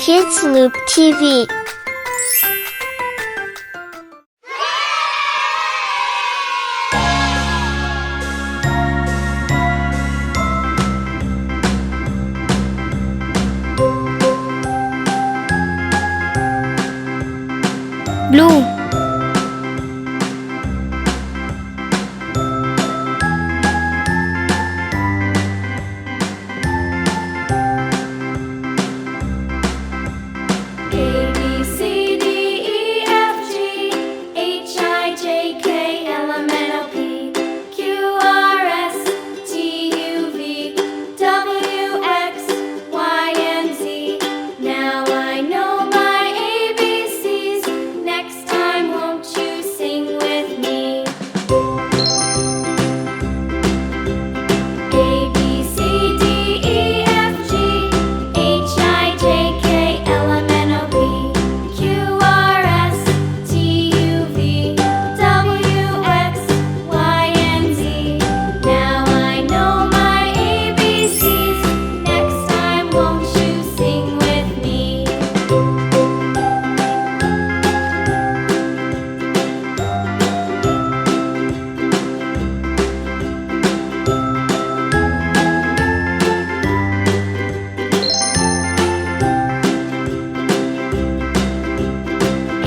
Kids Loop TV. Blue, A, B, C, D, E, F, G, H, I, J, K, L, M, N, O, P, Q, R, S, T, U, V, W, X, Y, and Z. Now I know my ABCs. Next time, won't you sing with me? A, B, C, D, E, F, G, H, I, J, K, L, M, N, O, P, Q, R, S, T, U, V, W, X, Y, and Z. Now I know my ABCs. Next time, won't you sing with me?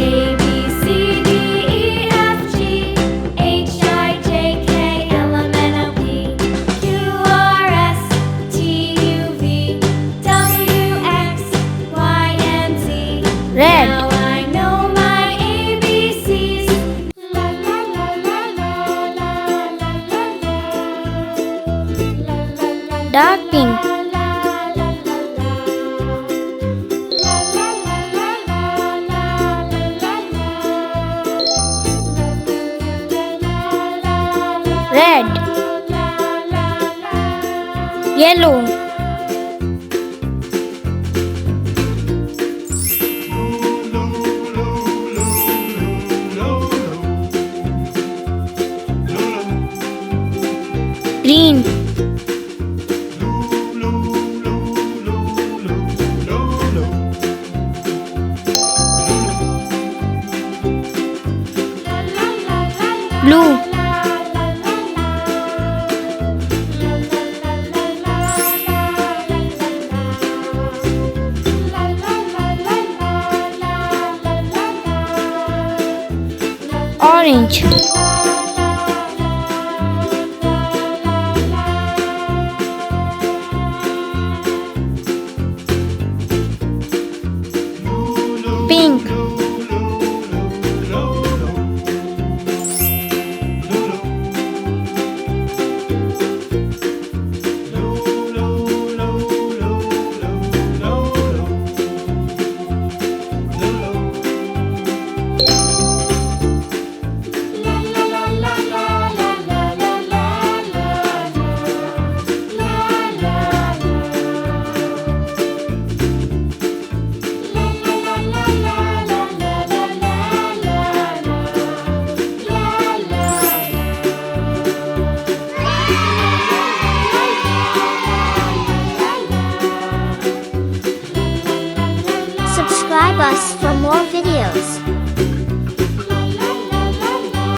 A, B, C, D, E, F, G, H, I, J, K, L, M, N, O, P, Q, R, S, T, U, V, W, X, Y, and Z. red, Now I know my ABCs. La la la la la la la la la. dark pink, red, yellow, green, blue, orange, pink, Subscribe us for more videos.